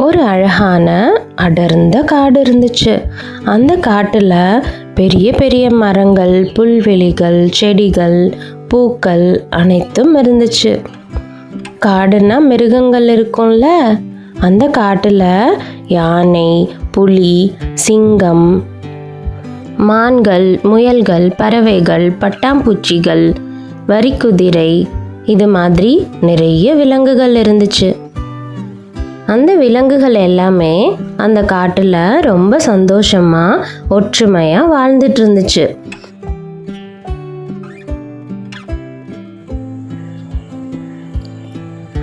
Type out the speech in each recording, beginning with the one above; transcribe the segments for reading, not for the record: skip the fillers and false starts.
ஒரு அழகான அடர்ந்த காடு இருந்துச்சு. அந்த காட்டில் பெரிய பெரிய மரங்கள், புல்வெளிகள், செடிகள், பூக்கள் அனைத்தும் இருந்துச்சு. காடுன்னா மிருகங்கள் இருக்கும்ல, அந்த காட்டில் யானை, புலி, சிங்கம், மான்கள், முயல்கள், பறவைகள், பட்டாம்பூச்சிகள், வரிக்குதிரை, இது மாதிரி நிறைய விலங்குகள் இருந்துச்சு. அந்த விலங்குகள் எல்லாமே அந்த காட்டில் ரொம்ப சந்தோஷமா ஒற்றுமையா வாழ்ந்துட்டு இருந்துச்சு.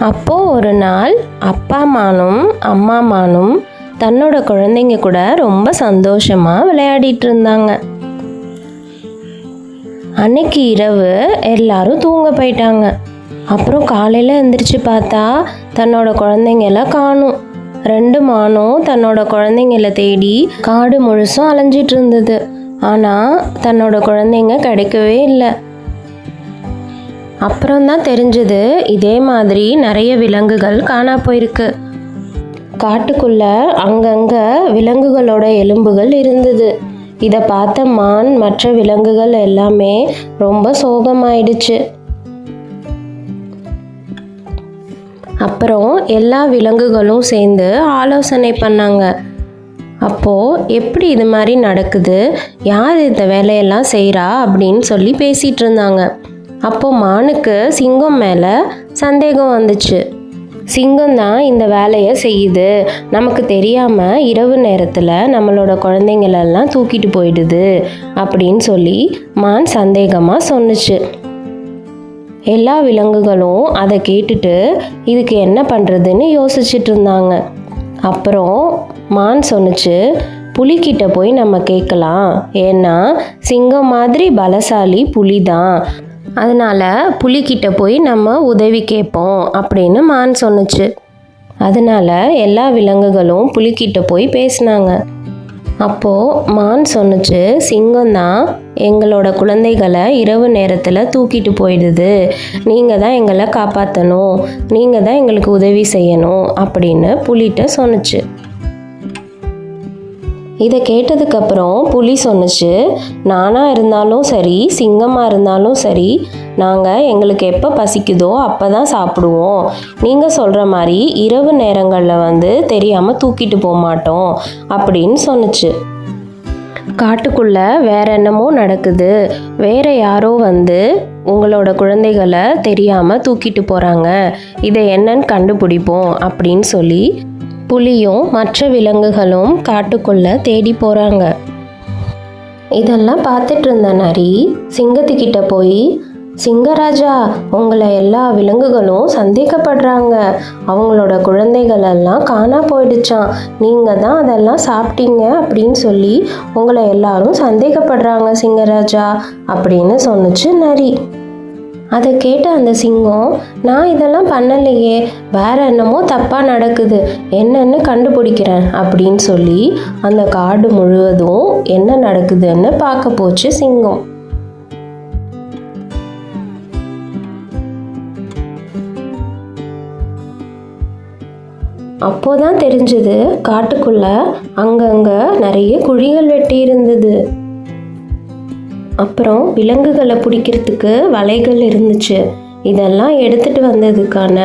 அப்போ ஒரு நாள் அப்பா மானும் அம்மா மானும் தன்னோட குழந்தைங்க கூட ரொம்ப சந்தோஷமா விளையாடிட்டு இருந்தாங்க. அன்னைக்கு இரவு எல்லாரும் தூங்க போயிட்டாங்க. அப்புறம் காலையில் எந்திரிச்சு பார்த்தா தன்னோட குழந்தைங்கள காணும். 2 மானும் தன்னோட குழந்தைங்கள தேடி காடு முழுசும் அலைஞ்சிட்டு இருந்தது. ஆனால் தன்னோட குழந்தைங்க கிடைக்கவே இல்லை. அப்புறம்தான் தெரிஞ்சது, இதே மாதிரி நிறைய விலங்குகள் காணா போயிருக்கு. காட்டுக்குள்ள அங்கங்க விலங்குகளோட எலும்புகள் இருந்தது. இதை பார்த்த மான் மற்ற விலங்குகள் எல்லாமே ரொம்ப சோகமாயிடுச்சு. அப்புறம் எல்லா விலங்குகளும் சேர்ந்து ஆலோசனை பண்ணாங்க. அப்போது எப்படி இது மாதிரி நடக்குது, யார் இந்த வேலையெல்லாம் செய்கிறா அப்படின்னு சொல்லி பேசிகிட்டு இருந்தாங்க. அப்போது மானுக்கு சிங்கம் மேலே சந்தேகம் வந்துச்சு. சிங்கம் தான் இந்த வேலையை செய்யுது, நமக்கு தெரியாமல் இரவு நேரத்தில் நம்மளோட குழந்தைங்களெல்லாம் தூக்கிட்டு போயிடுது அப்படின்னு சொல்லி மான் சந்தேகமாக சொன்னுச்சு. எல்லா விலங்குகளும் அதை கேட்டுட்டு இதுக்கு என்ன பண்ணுறதுன்னு யோசிச்சுட்டு இருந்தாங்க. அப்புறம் மான் சொன்னுச்சு, புலிக்கிட்ட போய் நம்ம கேட்கலாம், ஏன்னா சிங்கம் மாதிரி பலசாலி புலி தான், அதனால புலிக்கிட்ட போய் நம்ம உதவி கேட்போம் அப்படின்னு மான் சொன்னுச்சு. அதனால எல்லா விலங்குகளும் புலிக்கிட்ட போய் பேசினாங்க. அப்போது மான் சொன்னுச்சு, சிங்கம் தான் எங்களோட குழந்தைகளை இரவு நேரத்தில் தூக்கிட்டு போயிடுது, நீங்கள் தான் எங்களை காப்பாற்றணும், நீங்கள் தான் எங்களுக்கு உதவி செய்யணும் அப்படின்னு புலிகிட்ட சொன்னுச்சு. இதை கேட்டதுக்கப்புறம் புலி சொன்னுச்சு, நானாக இருந்தாலும் சரி, சிங்கமாக இருந்தாலும் சரி, நாங்கள் எங்களுக்கு எப்போ பசிக்குதோ அப்போ தான் சாப்பிடுவோம். நீங்கள் சொல்கிற மாதிரி இரவு நேரங்களில் தெரியாமல் தூக்கிட்டு போக மாட்டோம் அப்படின்னு சொன்னுச்சு. காட்டுக்குள்ளே வேற என்னமோ நடக்குது, வேற யாரோ உங்களோட குழந்தைகளை தெரியாமல் தூக்கிட்டு போகிறாங்க, இதை என்னன்னு கண்டுபிடிப்போம் அப்படின்னு சொல்லி புலியும் மற்ற விலங்குகளும் காட்டுக்குள்ளே தேடி போகிறாங்க. இதெல்லாம் பார்த்துட்டு இருந்த நரி சிங்கத்துக்கிட்ட போய், சிங்கராஜா, உங்களை எல்லா விலங்குகளும் சந்தேகப்படுறாங்க, அவங்களோட குழந்தைகளெல்லாம் காணா போயிடுச்சான், நீங்கள் தான் அதெல்லாம் சாப்பிட்டீங்க அப்படின்னு சொல்லி உங்களை எல்லாரும் சந்தேகப்படுறாங்க சிங்கராஜா அப்படின்னு சொன்னுச்சு நரி. அதை கேட்ட அந்த சிங்கம், நான் இதெல்லாம் பண்ணலையே, வேற என்னமோ தப்பாக நடக்குது, என்னன்னு கண்டுபிடிக்கிறேன் அப்படின்னு சொல்லி அந்த காடு முழுவதும் என்ன நடக்குதுன்னு பார்க்க போச்சு சிங்கம். அப்போதான் தெரிஞ்சது, காட்டுக்குள்ள அங்கங்க நிறைய குழிகள் வெட்டி இருந்தது. அப்புறம் விலங்குகளை பிடிக்கிறதுக்கு வலைகள் இருந்துச்சு. இதெல்லாம் எடுத்துட்டு வந்ததுக்கான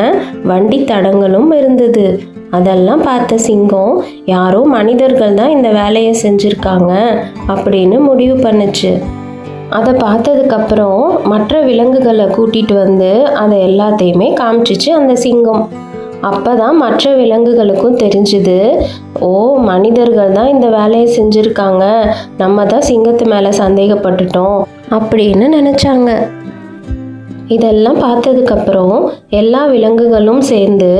வண்டி தடங்களும் இருந்தது. அதெல்லாம் பார்த்த சிங்கம், யாரோ மனிதர்கள் தான் இந்த வேலையை செஞ்சுருக்காங்க அப்படின்னு முடிவு பண்ணுச்சு. அதை பார்த்ததுக்கப்புறம் மற்ற விலங்குகளை கூட்டிகிட்டு அதை எல்லாத்தையுமே காமிச்சிச்சு அந்த சிங்கம். அப்போ தான் மற்ற விலங்குகளுக்கும் தெரிஞ்சுது, ஓ, மனிதர்கள் தான் இந்த வேலையை செஞ்சுருக்காங்க, நம்ம தான் சிங்கத்து மேலே சந்தேகப்பட்டுட்டோம் அப்படின்னு நினச்சாங்க. இதெல்லாம் பார்த்ததுக்கப்புறம் எல்லா விலங்குகளும் சேர்ந்து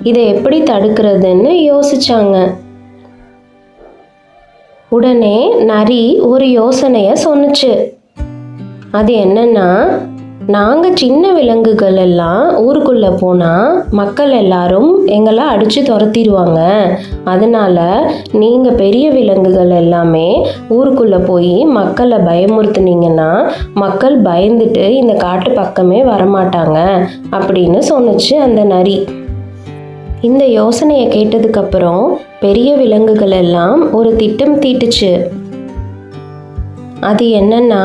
இதை எப்படி தடுக்கிறதுன்னு யோசிச்சாங்க. உடனே நரி ஒரு யோசனையை சொன்னுச்சு. அது என்னன்னா, நாங்கள் சின்ன விலங்குகள் எல்லாம் ஊருக்குள்ளே போனால் மக்கள் எல்லாரும் எங்களை அடித்து துரத்திடுவாங்க, அதனால் நீங்கள் பெரிய விலங்குகள் எல்லாமே ஊருக்குள்ளே போய் மக்களை பயமுறுத்துனீங்கன்னா மக்கள் பயந்துட்டு இந்த காட்டு பக்கமே வரமாட்டாங்க அப்படின்னு சொன்னுச்சு அந்த நரி. இந்த யோசனையை கேட்டதுக்கப்புறம் பெரிய விலங்குகள் எல்லாம் ஒரு திட்டம் தீட்டுச்சு. அது என்னன்னா,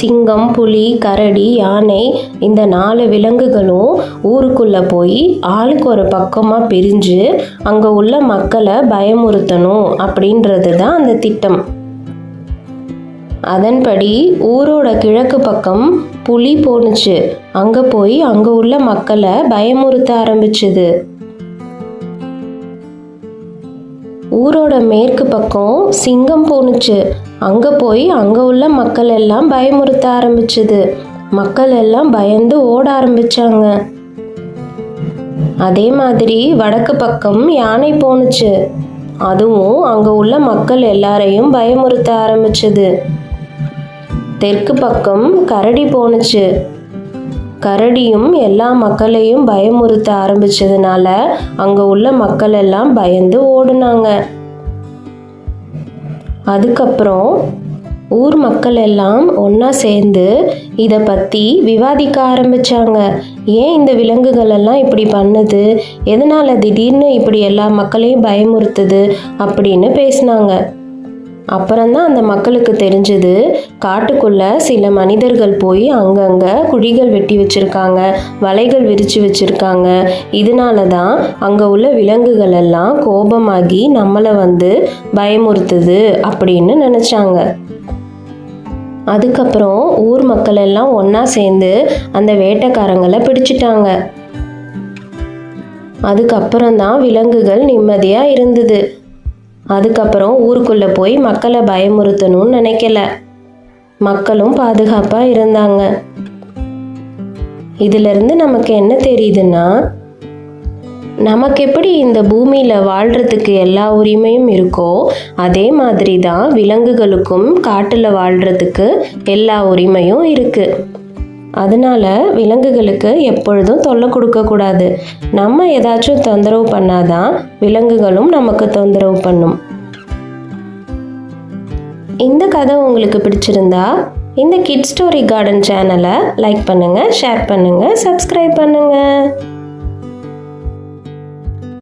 சிங்கம், புலி, கரடி, யானை இந்த 4 விலங்குகளும் ஊருக்குள்ளே போய் ஆளுக்கு ஒரு பக்கமாக பிரிஞ்சு அங்கே உள்ள மக்களை பயமுறுத்தணும் அப்படின்றது தான் அந்த திட்டம். அதன்படி ஊரோட கிழக்கு பக்கம் புலி போணுச்சு. அங்கே போய் அங்கே உள்ள மக்களை பயமுறுத்த ஆரம்பிச்சுது. ஊரோட மேற்கு பக்கம் சிங்கம் போணுச்சு. அங்கே போய் அங்கே உள்ள மக்கள் எல்லாம் பயமுறுத்த ஆரம்பிச்சுது. மக்கள் எல்லாம் பயந்து ஓட ஆரம்பிச்சாங்க. அதே மாதிரி வடக்கு பக்கம் யானை போணுச்சு. அதுவும் அங்கே உள்ள மக்கள் எல்லாரையும் பயமுறுத்த ஆரம்பிச்சுது. தெற்கு பக்கம் கரடி போணுச்சு. கரடியும் எல்லா மக்களையும் பயமுறுத்த ஆரம்பிச்சதுனால அங்கே உள்ள மக்கள் எல்லாம் பயந்து ஓடுனாங்க. அதுக்கப்புறம் ஊர் மக்கள் எல்லாம் ஒன்றா சேர்ந்து இதை பற்றி விவாதிக்க ஆரம்பித்தாங்க. ஏன் இந்த விலங்குகள் எல்லாம் இப்படி பண்ணுது, எதனால் திடீர்னு இப்படி எல்லா மக்களையும் பயமுறுத்துது அப்படின்னு பேசினாங்க. அப்புறம்தான் அந்த மக்களுக்கு தெரிஞ்சது, காட்டுக்குள்ள சில மனிதர்கள் போய் அங்கங்கே குழிகள் வெட்டி வச்சிருக்காங்க, வலைகள் விரித்து வச்சிருக்காங்க. இதனால தான் அங்கே உள்ள விலங்குகள் எல்லாம் கோபமாகி நம்மளை வந்து பயமுறுத்துது அப்படின்னு நினச்சாங்க. அதுக்கப்புறம் ஊர் மக்கள் எல்லாம் ஒன்றா சேர்ந்து அந்த வேட்டைக்காரங்களை பிடிச்சிட்டாங்க. அதுக்கப்புறம்தான் விலங்குகள் நிம்மதியாக இருந்தது. அதுக்கப்புறம் ஊருக்குள்ளே போய் மக்களை பயமுறுத்தணும்னு நினைக்கல. மக்களும் பாதுகாப்பாக இருந்தாங்க. இதிலிருந்து நமக்கு என்ன தெரியுதுன்னா, நமக்கு எப்படி இந்த பூமியில் வாழ்கிறதுக்கு எல்லா உரிமையும் இருக்கோ அதே மாதிரி தான் விலங்குகளுக்கும் காட்டில் வாழ்கிறதுக்கு எல்லா உரிமையும் இருக்குது. அதனால் விலங்குகளுக்கு எப்பொழுதும் தொல்லை கொடுக்கக்கூடாது. நம்ம ஏதாச்சும் தொந்தரவு பண்ணாதான் விலங்குகளும் நமக்கு தொந்தரவு பண்ணும். இந்த கதை உங்களுக்கு பிடிச்சிருந்தா இந்த கிட்ஸ் ஸ்டோரி கார்டன் சேனலை லைக் பண்ணுங்கள், ஷேர் பண்ணுங்கள், சப்ஸ்கிரைப் பண்ணுங்கள்.